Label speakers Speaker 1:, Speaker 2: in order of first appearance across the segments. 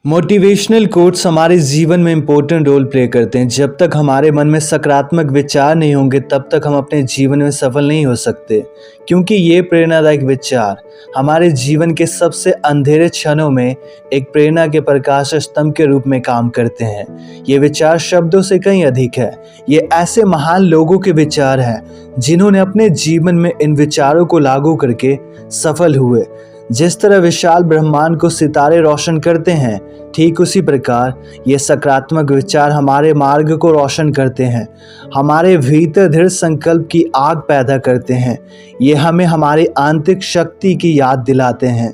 Speaker 1: Motivational quotes हमारे जीवन में इम्पोर्टेंट रोल प्ले करते हैं। जब तक हमारे मन में सकारात्मक विचार नहीं होंगे तब तक हम अपने जीवन में सफल नहीं हो सकते, क्योंकि ये प्रेरणादायक विचार हमारे जीवन के सबसे अंधेरे क्षणों में एक प्रेरणा के प्रकाश स्तंभ के रूप में काम करते हैं। ये विचार शब्दों से कहीं अधिक है। ये ऐसे महान लोगों के विचार हैं जिन्होंने अपने जीवन में इन विचारों को लागू करके सफल हुए। जिस तरह विशाल ब्रह्मांड को सितारे रोशन करते हैं, ठीक उसी प्रकार ये सकारात्मक विचार हमारे मार्ग को रोशन करते हैं, हमारे भीतर दृढ़ संकल्प की आग पैदा करते हैं। ये हमें हमारी आंतरिक शक्ति की याद दिलाते हैं,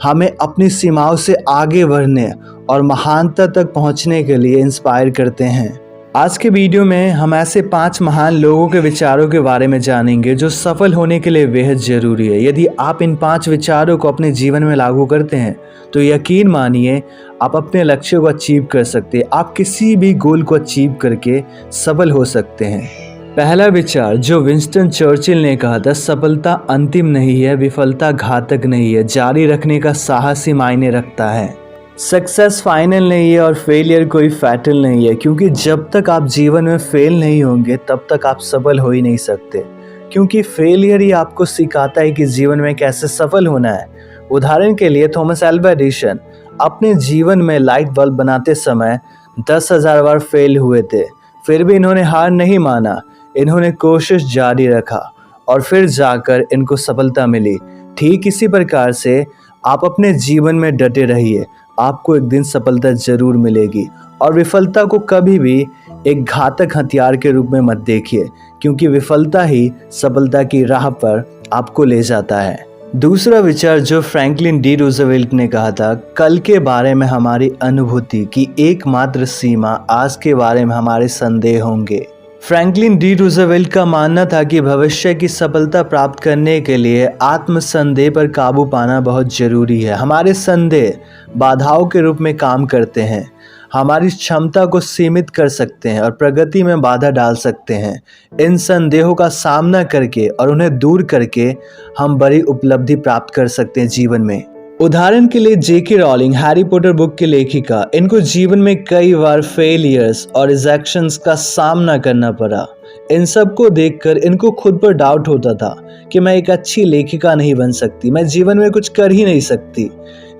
Speaker 1: हमें अपनी सीमाओं से आगे बढ़ने और महानता तक पहुंचने के लिए इंस्पायर करते हैं। आज के वीडियो में हम ऐसे 5 महान लोगों के विचारों के बारे में जानेंगे जो सफल होने के लिए बेहद ज़रूरी है। यदि आप इन 5 विचारों को अपने जीवन में लागू करते हैं तो यकीन मानिए आप अपने लक्ष्य को अचीव कर सकते हैं। आप किसी भी गोल को अचीव करके सफल हो सकते हैं। पहला विचार जो विंस्टन चर्चिल ने कहा था, सफलता अंतिम नहीं है, विफलता घातक नहीं है, जारी रखने का साहस ही मायने रखता है। सक्सेस फाइनल नहीं है और फेलियर कोई फैटल नहीं है, क्योंकि जब तक आप जीवन में फेल नहीं होंगे तब तक आप सफल हो ही नहीं सकते, क्योंकि फेलियर ही आपको सिखाता है कि जीवन में कैसे सफल होना है। उदाहरण के लिए थॉमस अल्वा एडिसन अपने जीवन में लाइट बल्ब बनाते समय 10,000 बार फेल हुए थे, फिर भी इन्होंने हार नहीं माना। इन्होंने कोशिश जारी रखा और फिर जाकर इनको सफलता मिली। ठीक इसी प्रकार से आप अपने जीवन में डटे रहिए, आपको एक दिन सफलता जरूर मिलेगी। और विफलता को कभी भी एक घातक हथियार के रूप में मत देखिए, क्योंकि विफलता ही सफलता की राह पर आपको ले जाता है। दूसरा विचार जो फ्रैंकलिन डी रूजवेल्ट ने कहा था, कल के बारे में हमारी अनुभूति की एकमात्र सीमा आज के बारे में हमारे संदेह होंगे। फ्रैंकलिन डी रूजवेल्ट का मानना था कि भविष्य की सफलता प्राप्त करने के लिए आत्मसंदेह पर काबू पाना बहुत जरूरी है। हमारे संदेह बाधाओं के रूप में काम करते हैं, हमारी क्षमता को सीमित कर सकते हैं और प्रगति में बाधा डाल सकते हैं। इन संदेहों का सामना करके और उन्हें दूर करके हम बड़ी उपलब्धि प्राप्त कर सकते हैं जीवन में। उदाहरण के लिए जेके रॉलिंग, हैरी पॉटर बुक की लेखिका, इनको जीवन में कई बार फेलियर्स और रिजेक्शंस का सामना करना पड़ा। इन सब को देखकर इनको खुद पर डाउट होता था कि मैं एक अच्छी लेखिका नहीं बन सकती, मैं जीवन में कुछ कर ही नहीं सकती।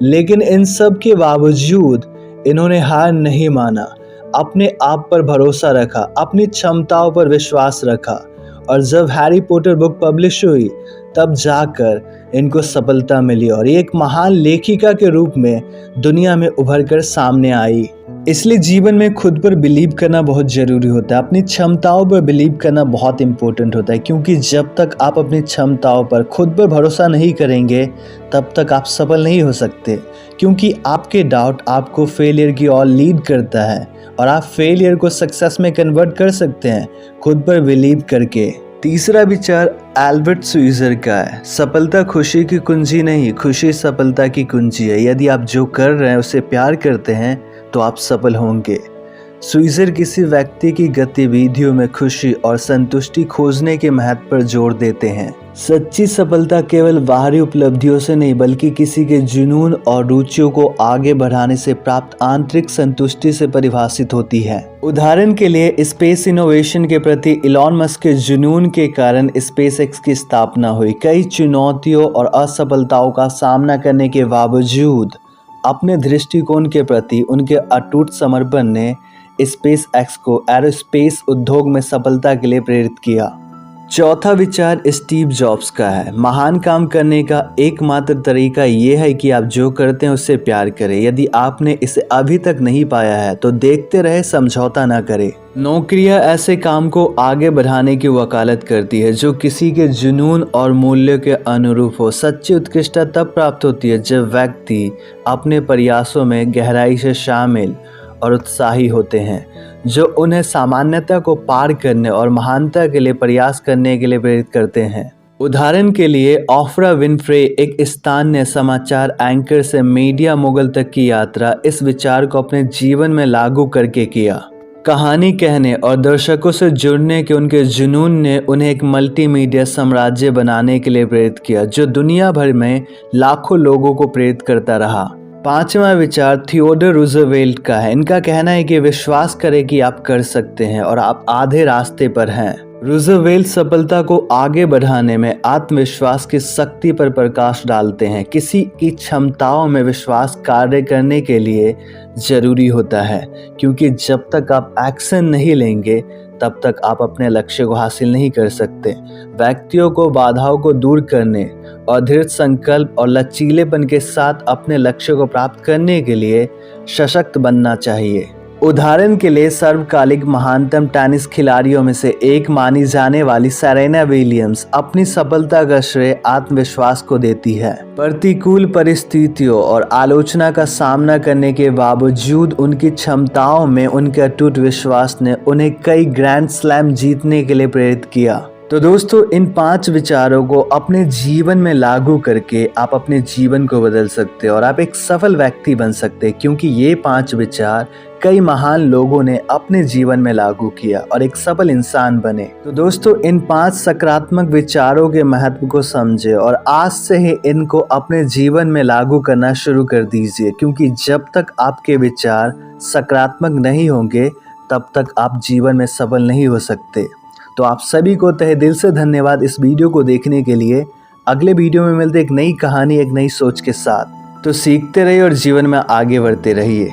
Speaker 1: लेकिन इन सब के बावजूद इन्होंने हार नहीं माना, अपने आप पर भरोसा रखा, अपनी क्षमताओं पर विश्वास रखा, और जब हैरी पॉटर बुक पब्लिश हुई तब जाकर इनको सफलता मिली और एक महान लेखिका के रूप में दुनिया में उभर कर सामने आई। इसलिए जीवन में खुद पर बिलीव करना बहुत ज़रूरी होता है, अपनी क्षमताओं पर बिलीव करना बहुत इम्पोर्टेंट होता है, क्योंकि जब तक आप अपनी क्षमताओं पर खुद पर भरोसा नहीं करेंगे तब तक आप सफल नहीं हो सकते, क्योंकि आपके डाउट आपको फेलियर की ओर लीड करता है और आप फेलियर को सक्सेस में कन्वर्ट कर सकते हैं खुद पर बिलीव करके। तीसरा विचार एल्बर्ट स्वीजर का है, सफलता खुशी की कुंजी नहीं, खुशी सफलता की कुंजी है। यदि आप जो कर रहे हैं उसे प्यार करते हैं तो आप सफल होंगे। स्वीजर किसी व्यक्ति की गतिविधियों में खुशी और संतुष्टि खोजने के महत्व पर जोर देते हैं। सच्ची सफलता केवल बाहरी उपलब्धियों से नहीं, बल्कि किसी के जुनून और रुचियों को आगे बढ़ाने से प्राप्त आंतरिक संतुष्टि से परिभाषित होती है। उदाहरण के लिए स्पेस इनोवेशन के प्रति इलॉन मस्क के जुनून के कारण स्पेसएक्स की स्थापना हुई। कई चुनौतियों और असफलताओं का सामना करने के बावजूद अपने दृष्टिकोण के प्रति उनके अटूट समर्पण ने स्पेसएक्स को एरोस्पेस उद्योग में सफलता के लिए प्रेरित किया। चौथा विचार स्टीव जॉब्स का है, महान काम करने का एकमात्र तरीका यह है कि आप जो करते हैं उससे प्यार करें। यदि आपने इसे अभी तक नहीं पाया है तो देखते रहे, समझौता ना करें। नौकरियां ऐसे काम को आगे बढ़ाने की वकालत करती है जो किसी के जुनून और मूल्य के अनुरूप हो। सच्ची उत्कृष्टता तब प्राप्त होती है जब व्यक्ति अपने प्रयासों में गहराई से शामिल और उत्साही होते हैं, जो उन्हें सामान्यता को पार करने और महानता के लिए प्रयास करने के लिए प्रेरित करते हैं। उदाहरण के लिए ऑफ्रा विनफ्रे, एक स्थानीय समाचार एंकर से मीडिया मोगल तक की यात्रा, इस विचार को अपने जीवन में लागू करके किया। कहानी कहने और दर्शकों से जुड़ने के उनके जुनून ने उन्हें एक मल्टीमीडिया साम्राज्य बनाने के लिए प्रेरित किया, जो दुनिया भर में लाखों लोगों को प्रेरित करता रहा। पांचवा विचार थियोडोर रूजवेल्ट का है। इनका कहना है कि विश्वास करें कि आप कर सकते हैं और आप आधे रास्ते पर हैं। रूजवेल्ट सफलता को आगे बढ़ाने में आत्मविश्वास की शक्ति पर प्रकाश डालते हैं। किसी की क्षमताओं में विश्वास कार्य करने के लिए जरूरी होता है, क्योंकि जब तक आप एक्शन नहीं लेंगे तब तक आप अपने लक्ष्य को हासिल नहीं कर सकते। व्यक्तियों को बाधाओं को दूर करने और दृढ़ संकल्प और लचीलेपन के साथ अपने लक्ष्य को प्राप्त करने के लिए सशक्त बनना चाहिए। उदाहरण के लिए सर्वकालिक महानतम टेनिस खिलाड़ियों में से एक मानी जाने वाली सेरेना विलियम्स अपनी सफलता का श्रेय आत्मविश्वास को देती है। प्रतिकूल परिस्थितियों और आलोचना का सामना करने के बावजूद उनकी क्षमताओं में उनके अटूट विश्वास ने उन्हें कई ग्रैंड स्लैम जीतने के लिए प्रेरित किया। तो दोस्तों, इन 5 विचारों को अपने जीवन में लागू करके आप अपने जीवन को बदल सकते हैं और आप एक सफल व्यक्ति बन सकते हैं, क्योंकि ये 5 विचार कई महान लोगों ने अपने जीवन में लागू किया और एक सफल इंसान बने। तो दोस्तों, इन 5 सकारात्मक विचारों के महत्व को समझे और आज से ही इनको अपने जीवन में लागू करना शुरू कर दीजिए, क्योंकि जब तक आपके विचार सकारात्मक नहीं होंगे तब तक आप जीवन में सफल नहीं हो सकते। तो आप सभी को तहे दिल से धन्यवाद इस वीडियो को देखने के लिए। अगले वीडियो में मिलते एक नई कहानी, एक नई सोच के साथ। तो सीखते रहिए और जीवन में आगे बढ़ते रहिए।